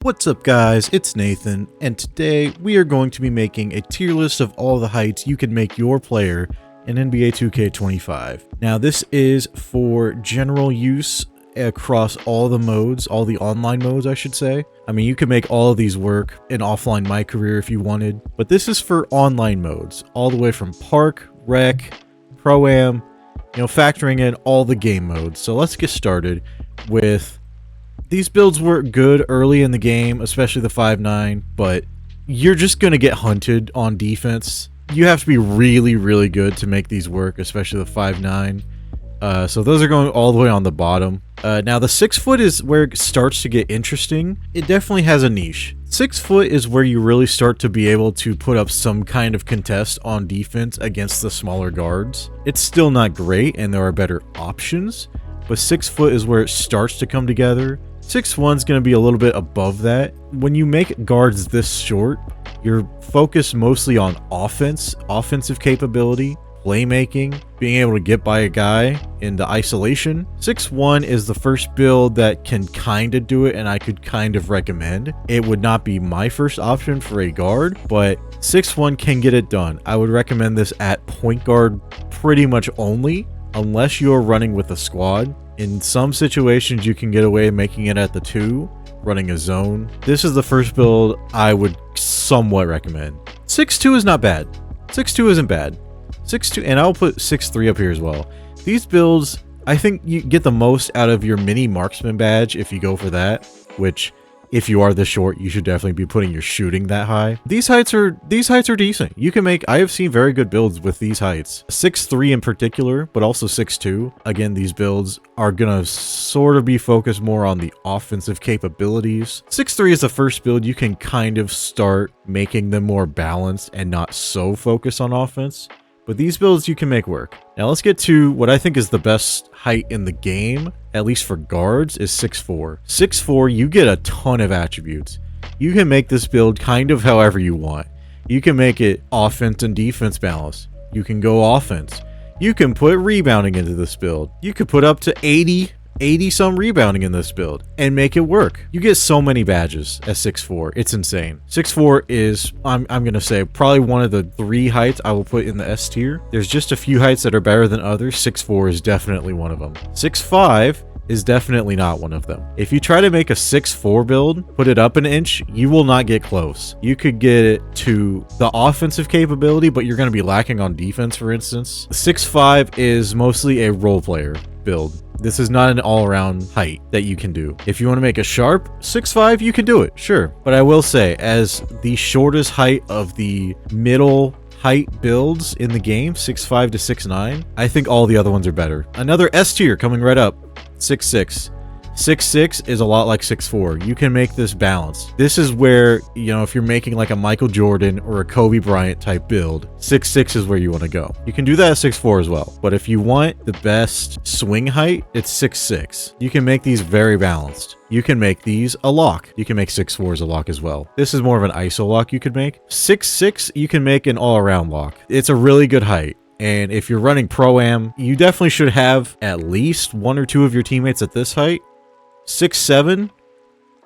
What's up guys, it's Nathan, and today we are going to be making a tier list of all the heights you can make your player in NBA 2K25. Now this is for general use across all the modes, all the online modes I should say. I mean, you can make all of these work in offline My Career if you wanted, but this is for online modes, all the way from Park, Rec, Pro-Am, factoring in all the game modes. So let's get started with these builds work good early in the game, especially the 5'9", but you're just going to get hunted on defense. You have to be really, really good to make these work, especially the 5'9". So those are going all the way on the bottom. Now the 6 foot is where it starts to get interesting. It definitely has a niche. 6 foot is where you really start to be able to put up some kind of contest on defense against the smaller guards. It's still not great and there are better options, but 6 foot is where it starts to come together. 6'1" is going to be a little bit above that. When you make guards this short, you're focused mostly on offensive capability, playmaking, being able to get by a guy into isolation. 6'1" is the first build that can kind of do it, and I could kind of recommend. It would not be my first option for a guard, but 6'1" can get it done. I would recommend this at point guard pretty much only, unless you're running with a squad. In some situations, you can get away making it at the 2, running a zone. This is the first build I would somewhat recommend. 6'2" is not bad. 6'2" isn't bad. 6'2", and I'll put 6'3" up here as well. These builds, I think you get the most out of your mini marksman badge if you go for that, which if you are this short, you should definitely be putting your shooting that high. These heights are decent. You can make, I have seen very good builds with these heights. 6'3" in particular, but also 6'2". Again, these builds are gonna sort of be focused more on the offensive capabilities. 6'3" is the first build you can kind of start making them more balanced and not so focused on offense. But these builds you can make work. Now let's get to what I think is the best height in the game, at least for guards, is 6'4". 6'4", you get a ton of attributes. You can make this build kind of however you want. You can make it offense and defense balance. You can go offense. You can put rebounding into this build. You could put up to 80 some rebounding in this build and make it work. You get so many badges at 6'4". It's insane. 6'4" is, I'm gonna say, probably one of the 3 heights I will put in the S tier. There's just a few heights that are better than others. 6'4" is definitely one of them. 6'5" is definitely not one of them. If you try to make a 6'4" build, put it up an inch, you will not get close. You could get it to the offensive capability, but you're gonna be lacking on defense, for instance. 6'5" is mostly a role player build. This is not an all-around height that you can do. If you want to make a sharp 6'5", you can do it, sure. But I will say, as the shortest height of the middle height builds in the game, 6'5" to 6'9", I think all the other ones are better. Another S tier coming right up, 6'6". 6'6" is a lot like 6'4". You can make this balanced. This is where, if you're making like a Michael Jordan or a Kobe Bryant type build, 6'6" is where you want to go. You can do that at 6'4" as well. But if you want the best swing height, it's 6'6". You can make these very balanced. You can make these a lock. You can make 6'4s a lock as well. This is more of an ISO lock you could make. 6'6", you can make an all-around lock. It's a really good height. And if you're running Pro-Am, you definitely should have at least 1 or 2 of your teammates at this height. 6'7",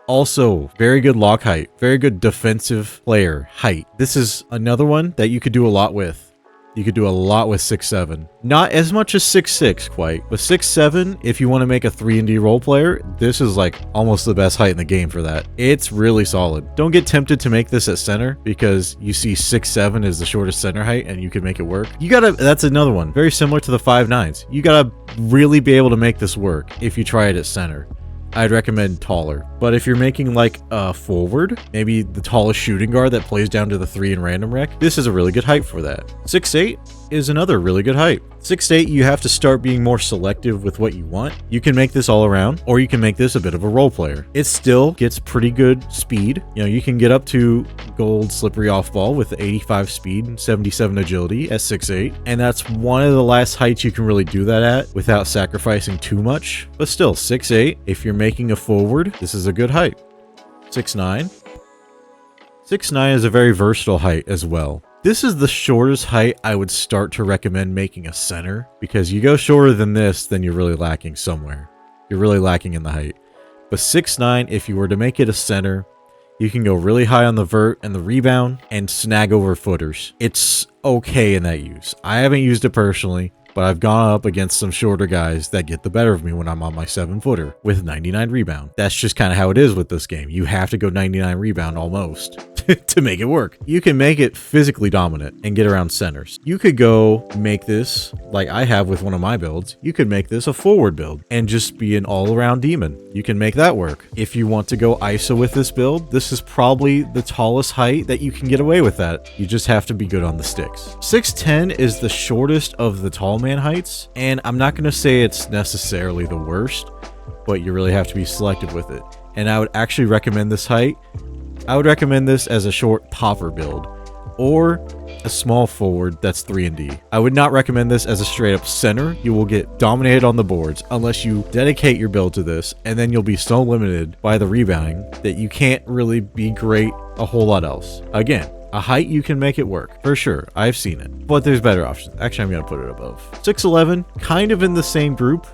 also very good lock height, very good defensive player height. This is another one that you could do a lot with. You could do a lot with 6'7". Not as much as 6'6" quite, but 6'7", if you want to make a 3-and-D role player, this is like almost the best height in the game for that. It's really solid. Don't get tempted to make this at center because you see 6'7" is the shortest center height and you can make it work. That's another one, very similar to the 5'9s". You gotta really be able to make this work if you try it at center. I'd recommend taller. But if you're making like a forward, maybe the tallest shooting guard that plays down to the 3 in random rec, this is a really good height for that. 6'8" is another really good height. 6'8", you have to start being more selective with what you want. You can make this all around, or you can make this a bit of a role player. It still gets pretty good speed. You can get up to gold slippery off ball with 85 speed and 77 agility at 6'8", and that's one of the last heights you can really do that at without sacrificing too much. But still, 6'8", if you're making a forward, this is a good height. 6'9". 6'9" is a very versatile height as well. This is the shortest height I would start to recommend making a center, because you go shorter than this, then you're really lacking somewhere. You're really lacking in the height. But 6'9", if you were to make it a center, You can go really high on the vert and the rebound and snag over footers. It's okay in that use. I haven't used it personally, but I've gone up against some shorter guys that get the better of me when I'm on my 7-footer with 99 rebound. That's just kind of how it is with this game. You have to go 99 rebound almost to make it work. You can make it physically dominant and get around centers. You could go make this, like I have with one of my builds, you could make this a forward build and just be an all-around demon. You can make that work. If you want to go ISO with this build, this is probably the tallest height that you can get away with that. You just have to be good on the sticks. 6'10 is the shortest of the tall man heights, and I'm not going to say it's necessarily the worst, but you really have to be selective with it. And I would actually recommend this height. I would recommend this as a short popper build or a small forward that's 3-D. I would not recommend this as a straight up center. You will get dominated on the boards unless you dedicate your build to this, and then you'll be so limited by the rebounding that you can't really be great a whole lot else. Again, a height you can make it work, for sure. I've seen it, but there's better options. Actually, I'm going to put it above. 6'11", kind of in the same group.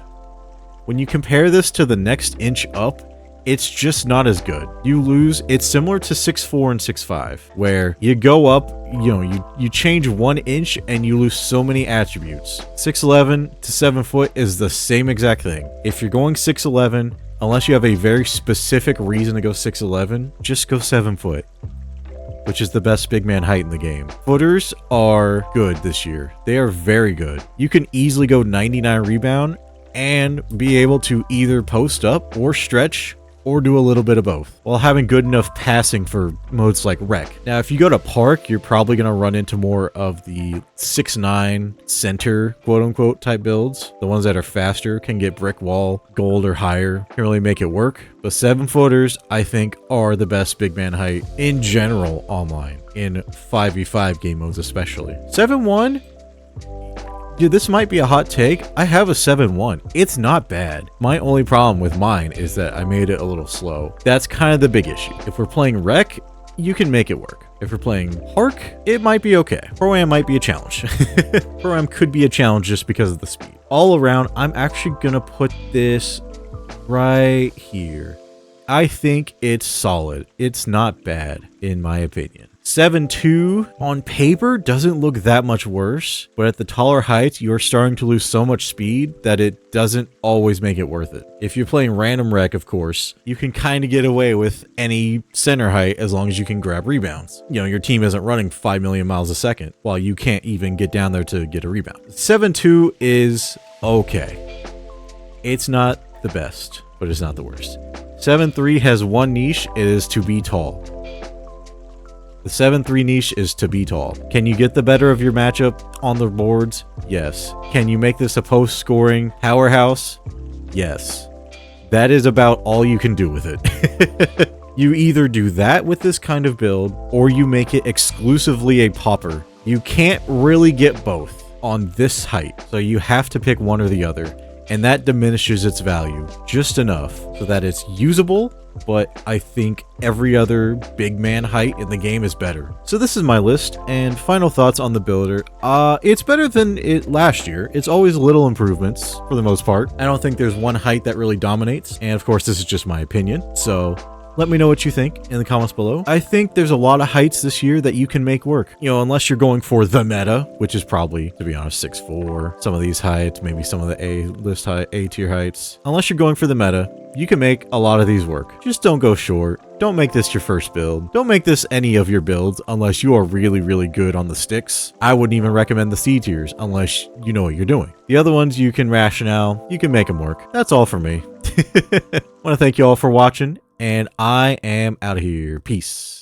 When you compare this to the next inch up, it's just not as good. You lose. It's similar to 6'4" and 6'5", where you go up, you change 1 inch and you lose so many attributes. 6'11" to 7 foot is the same exact thing. If you're going 6'11", unless you have a very specific reason to go 6'11", just go 7 foot, which is the best big man height in the game. Footers are good this year. They are very good. You can easily go 99 rebound and be able to either post up or stretch or do a little bit of both while having good enough passing for modes like rec. Now, if you go to park, you're probably going to run into more of the 6'9" center, quote unquote, type builds. The ones that are faster can get brick wall, gold, or higher. Can really make it work. But 7-footers, I think, are the best big man height in general online, in 5v5 game modes especially. 7'1", dude, this might be a hot take. I have a 7'1". It's not bad. My only problem with mine is that I made it a little slow. That's kind of the big issue. If we're playing rec, you can make it work. If we're playing park, it might be okay. Pro-Am might be a challenge. Pro-Am could be a challenge just because of the speed. All around, I'm actually going to put this right here. I think it's solid. It's not bad, in my opinion. 7'2" on paper doesn't look that much worse, but at the taller heights, you're starting to lose so much speed that it doesn't always make it worth it. If you're playing random rec, of course, you can kind of get away with any center height as long as you can grab rebounds. Your team isn't running 5 million miles a second while you can't even get down there to get a rebound. 7'2" is okay. It's not the best, but it's not the worst. 7'3" has one niche. It is to be tall. The 7'3" niche is to be tall. Can you get the better of your matchup on the boards? Yes. Can you make this a post-scoring powerhouse? Yes. That is about all you can do with it. You either do that with this kind of build, or you make it exclusively a popper. You can't really get both on this height, so you have to pick one or the other, and that diminishes its value just enough so that it's usable, but I think every other big man height in the game is better. So this is my list, and final thoughts on the builder. It's better than it last year. It's always little improvements for the most part. I don't think there's one height that really dominates, and of course this is just my opinion, so let me know what you think in the comments below. I think there's a lot of heights this year that you can make work. Unless you're going for the meta, which is probably, to be honest, 6'4", some of these heights, maybe some of the A-list height, A-tier heights. Unless you're going for the meta, you can make a lot of these work. Just don't go short. Don't make this your first build. Don't make this any of your builds unless you are really, really good on the sticks. I wouldn't even recommend the C tiers unless you know what you're doing. The other ones you can rationale, you can make them work. That's all for me. I want to thank you all for watching, and I am out of here. Peace.